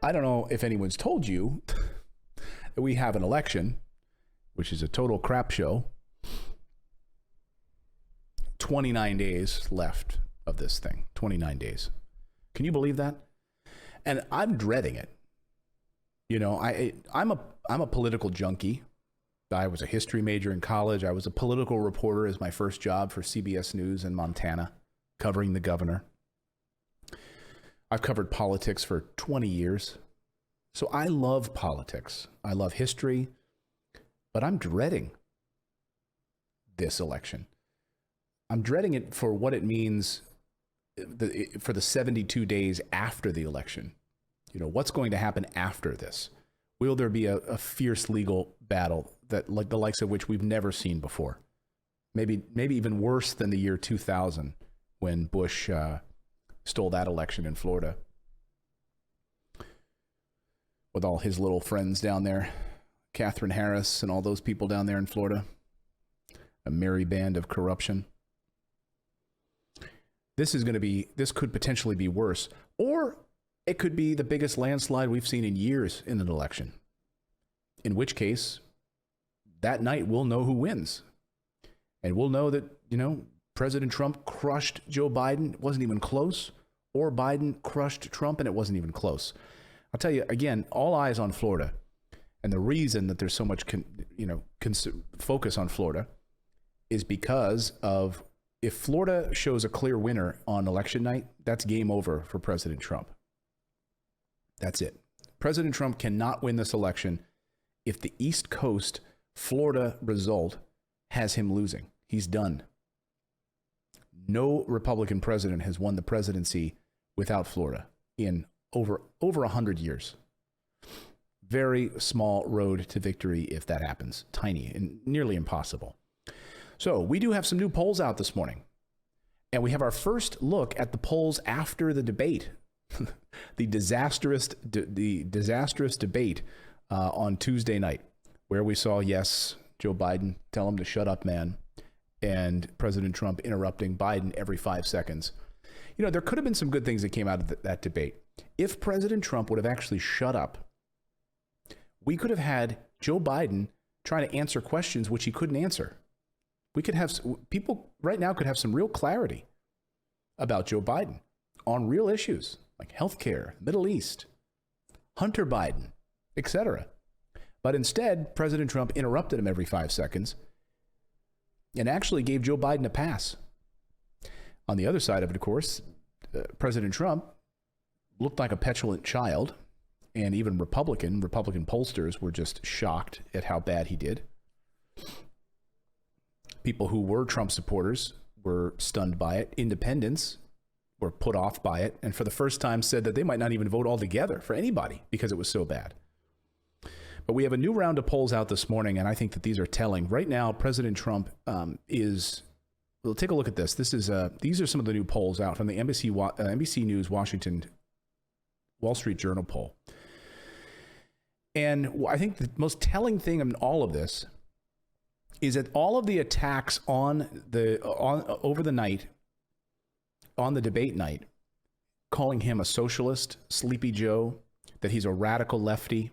I don't know if anyone's told you that we have an election, which is a total crap show. 29 days left of this thing. 29 days. Can you believe that? And I'm dreading it. You know, I'm a political junkie. I was a history major in college. I was a political reporter as my first job for CBS News in Montana, covering the governor. I've covered politics for 20 years. So I love politics. I love history, but I'm dreading this election. I'm dreading it for what it means for the 72 days after the election. You know, what's going to happen after this? Will there be a fierce legal battle that like the likes of which we've never seen before? Maybe even worse than the year 2000 when Bush stole that election in Florida with all his little friends down there, Catherine Harris and all those people down there in Florida, a merry band of corruption. This could potentially be worse, or it could be the biggest landslide we've seen in years in an election, in which case that night we'll know who wins. And we'll know that, you know, President Trump crushed Joe Biden. It wasn't even close. Or Biden crushed Trump and it wasn't even close. I'll tell you, again, all eyes on Florida. And the reason that there's so much focus on Florida is because of if Florida shows a clear winner on election night, that's game over for President Trump. That's it. President Trump cannot win this election if the East Coast Florida result has him losing. He's done. No Republican president has won the presidency without Florida in over 100 years. Very small road to victory if that happens. Tiny and nearly impossible. So we do have some new polls out this morning. And we have our first look at the polls after the debate. the disastrous debate on Tuesday night, where we saw, yes, Joe Biden tell him to shut up, man, and President Trump interrupting Biden every 5 seconds. You know, there could have been some good things that came out of that debate. If President Trump would have actually shut up, we could have had Joe Biden trying to answer questions which he couldn't answer. We could have people right now could have some real clarity about Joe Biden on real issues like healthcare, Middle East, Hunter Biden, etc. But instead, President Trump interrupted him every 5 seconds and actually gave Joe Biden a pass. On the other side of it, of course, President Trump looked like a petulant child, and even Republican pollsters were just shocked at how bad he did. People who were Trump supporters were stunned by it. Independents were put off by it, and for the first time said that they might not even vote altogether for anybody because it was so bad. But we have a new round of polls out this morning, and I think that these are telling. Right now, President Trump we'll take a look at this. These are some of the new polls out from the NBC News Washington Wall Street Journal poll. And I think the most telling thing in all of this is that all of the attacks over the night, on the debate night, calling him a socialist, Sleepy Joe, that he's a radical lefty,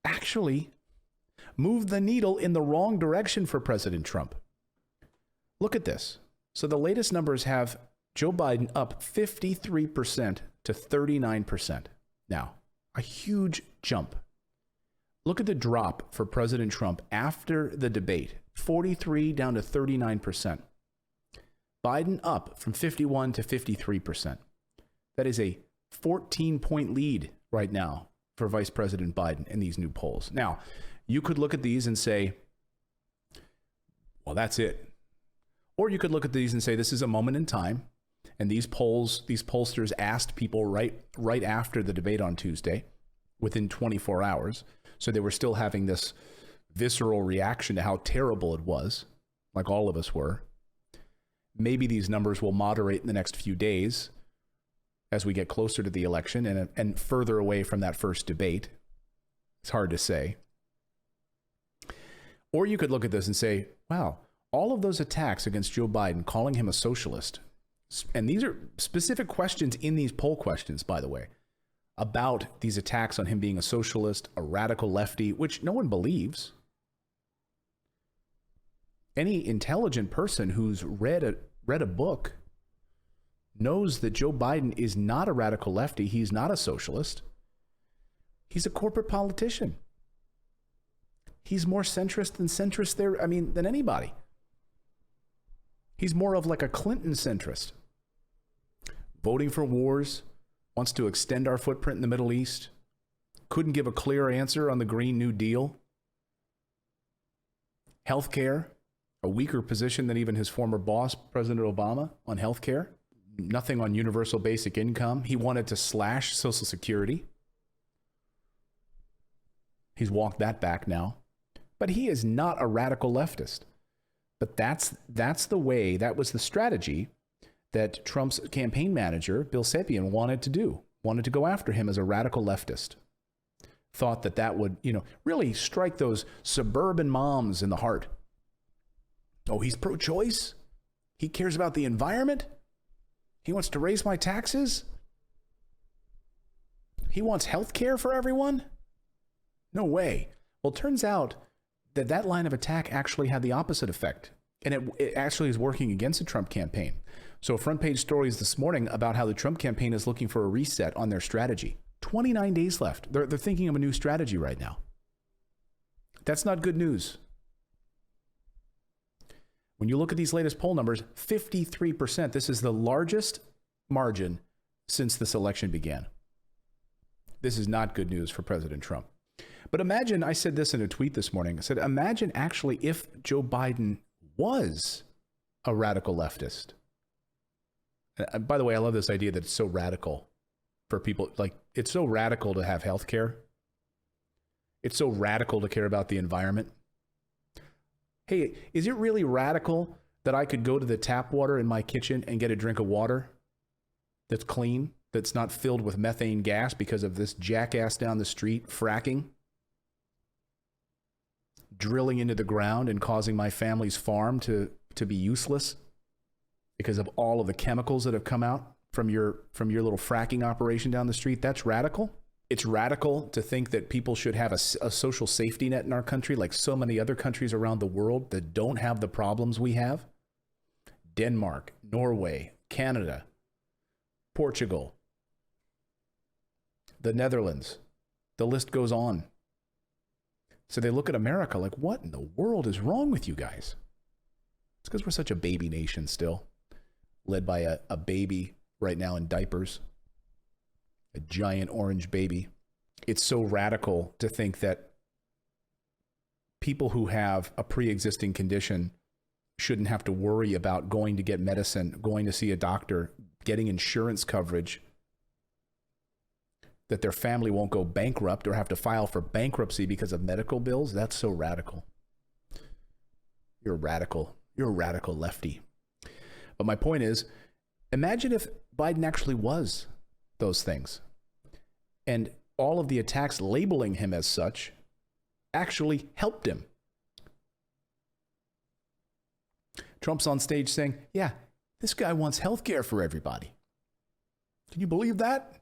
actually moved the needle in the wrong direction for President Trump. Look at this. So the latest numbers have Joe Biden up 53% to 39%. Now, a huge jump. Look at the drop for President Trump after the debate, 43 down to 39%. Biden up from 51 to 53%. That is a 14-point lead right now for Vice President Biden in these new polls. Now, you could look at these and say, well, that's it. Or you could look at these and say, this is a moment in time. And these pollsters asked people right after the debate on Tuesday, within 24 hours. So they were still having this visceral reaction to how terrible it was, like all of us were. Maybe these numbers will moderate in the next few days as we get closer to the election and further away from that first debate. It's hard to say. Or you could look at this and say, wow, all of those attacks against Joe Biden, calling him a socialist, and these are specific questions in these poll questions, by the way, about these attacks on him being a socialist, a radical lefty, which no one believes. Any intelligent person who's read a book knows that Joe Biden is not a radical lefty. He's not a socialist. He's a corporate politician. He's more centrist than anybody. He's more of like a Clinton centrist. Voting for wars, wants to extend our footprint in the Middle East, couldn't give a clear answer on the Green New Deal. Healthcare, a weaker position than even his former boss, President Obama, on healthcare. Nothing on universal basic income. He wanted to slash Social Security. He's walked that back now. But he is not a radical leftist. But that's the way, that was the strategy that Trump's campaign manager, Bill Sapien, wanted to go after him as a radical leftist. Thought that would, really strike those suburban moms in the heart. Oh, he's pro-choice? He cares about the environment? He wants to raise my taxes? He wants health care for everyone? No way. Well, it turns out that line of attack actually had the opposite effect. And it actually is working against the Trump campaign. So front page stories this morning about how the Trump campaign is looking for a reset on their strategy. 29 days left. They're thinking of a new strategy right now. That's not good news. When you look at these latest poll numbers, 53%. This is the largest margin since this election began. This is not good news for President Trump. But imagine, I said this in a tweet this morning, I said, imagine actually if Joe Biden was a radical leftist. And by the way, I love this idea that it's so radical for people. Like, it's so radical to have health care. It's so radical to care about the environment. Hey, is it really radical that I could go to the tap water in my kitchen and get a drink of water that's clean, that's not filled with methane gas because of this jackass down the street fracking, drilling into the ground and causing my family's farm to be useless because of all of the chemicals that have come out from your little fracking operation down the street? That's radical. It's radical to think that people should have a social safety net in our country, like so many other countries around the world that don't have the problems we have. Denmark, Norway, Canada, Portugal, the Netherlands, the list goes on. So they look at America like, what in the world is wrong with you guys? It's because we're such a baby nation still, led by a baby right now in diapers, a giant orange baby. It's so radical to think that people who have a pre-existing condition shouldn't have to worry about going to get medicine, going to see a doctor, getting insurance coverage, that their family won't go bankrupt or have to file for bankruptcy because of medical bills. That's so radical. You're a radical lefty. But my point is, imagine if Biden actually was those things, and all of the attacks labeling him as such actually helped him. Trump's on stage saying, yeah, this guy wants health care for everybody. Can you believe that?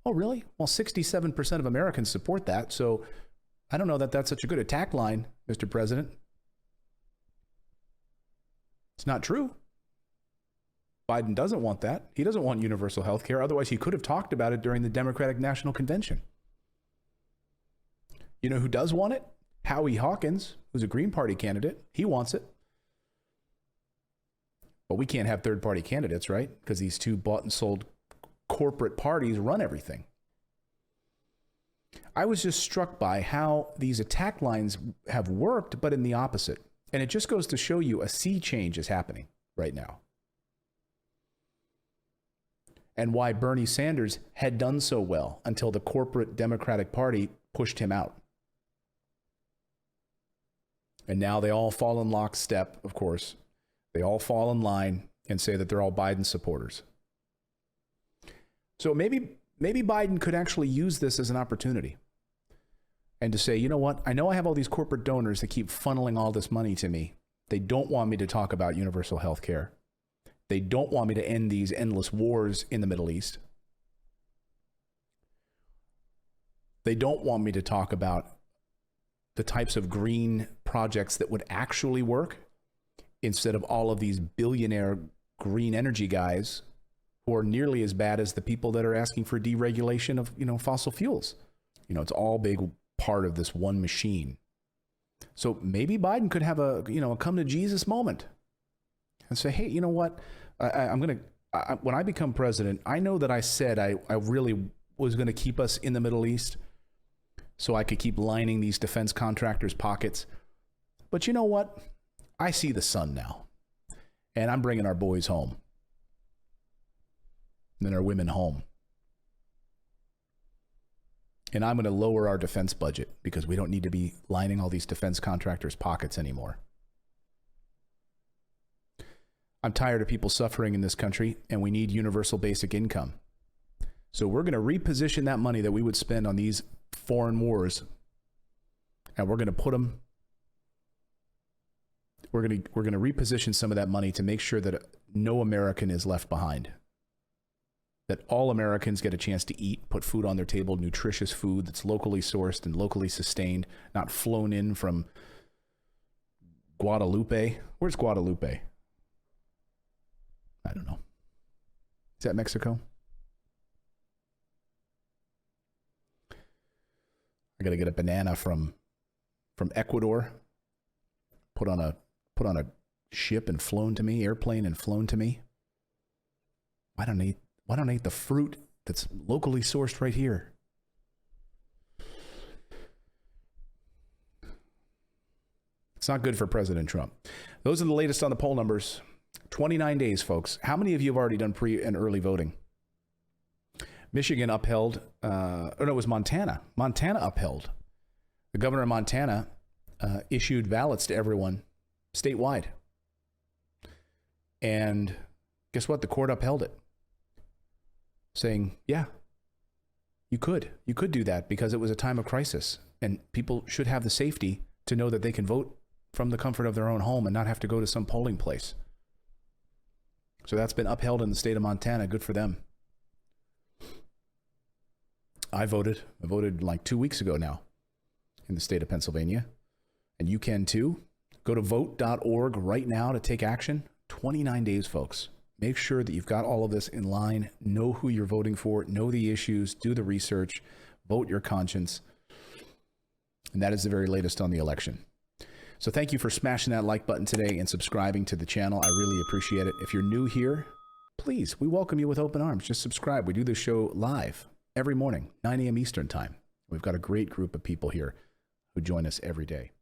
Oh, really? Well, 67% of Americans support that. So I don't know that that's such a good attack line, Mr. President. It's not true. Biden doesn't want that. He doesn't want universal health care. Otherwise, he could have talked about it during the Democratic National Convention. You know who does want it? Howie Hawkins, who's a Green Party candidate. He wants it. But we can't have third-party candidates, right? Because these two bought and sold corporate parties run everything. I was just struck by how these attack lines have worked, but in the opposite. And it just goes to show you a sea change is happening right now. And why Bernie Sanders had done so well until the corporate Democratic Party pushed him out. And now they all fall in lockstep, of course. They all fall in line and say that they're all Biden supporters. So maybe Biden could actually use this as an opportunity and to say, you know what? I know I have all these corporate donors that keep funneling all this money to me. They don't want me to talk about universal health care. They don't want me to end these endless wars in the Middle East. They don't want me to talk about the types of green projects that would actually work instead of all of these billionaire green energy guys who are nearly as bad as the people that are asking for deregulation of, fossil fuels. It's all big part of this one machine. So maybe Biden could have a come to Jesus moment and say, hey, you know what? When I become president, I know that I said I really was going to keep us in the Middle East so I could keep lining these defense contractors' pockets. But you know what? I see the sun now, and I'm bringing our boys home and our women home. And I'm going to lower our defense budget because we don't need to be lining all these defense contractors' pockets anymore. I'm tired of people suffering in this country, and we need universal basic income. So we're going to reposition that money that we would spend on these foreign wars, and we're going to put them. We're going to reposition some of that money to make sure that no American is left behind. That all Americans get a chance to eat, put food on their table, nutritious food that's locally sourced and locally sustained, not flown in from Guadalupe. Where's Guadalupe? I don't know. Is that Mexico? I got to get a banana from Ecuador, put on a ship and flown to me, airplane and flown to me. Why don't I eat the fruit that's locally sourced right here? It's not good for President Trump. Those are the latest on the poll numbers. 29 days, folks. How many of you have already done pre and early voting? Michigan upheld, it was Montana. Montana upheld. The governor of Montana issued ballots to everyone statewide. And guess what? The court upheld it, saying, yeah, you could do that because it was a time of crisis and people should have the safety to know that they can vote from the comfort of their own home and not have to go to some polling place. So that's been upheld in the state of Montana. Good for them. I voted like 2 weeks ago now in the state of Pennsylvania, and you can too. Go to vote.org right now to take action. 29 days, folks. Make sure that you've got all of this in line. Know who you're voting for. Know the issues. Do the research. Vote your conscience. And that is the very latest on the election. So thank you for smashing that like button today and subscribing to the channel. I really appreciate it. If you're new here, please, we welcome you with open arms. Just subscribe. We do this show live every morning, 9 a.m. Eastern time. We've got a great group of people here who join us every day.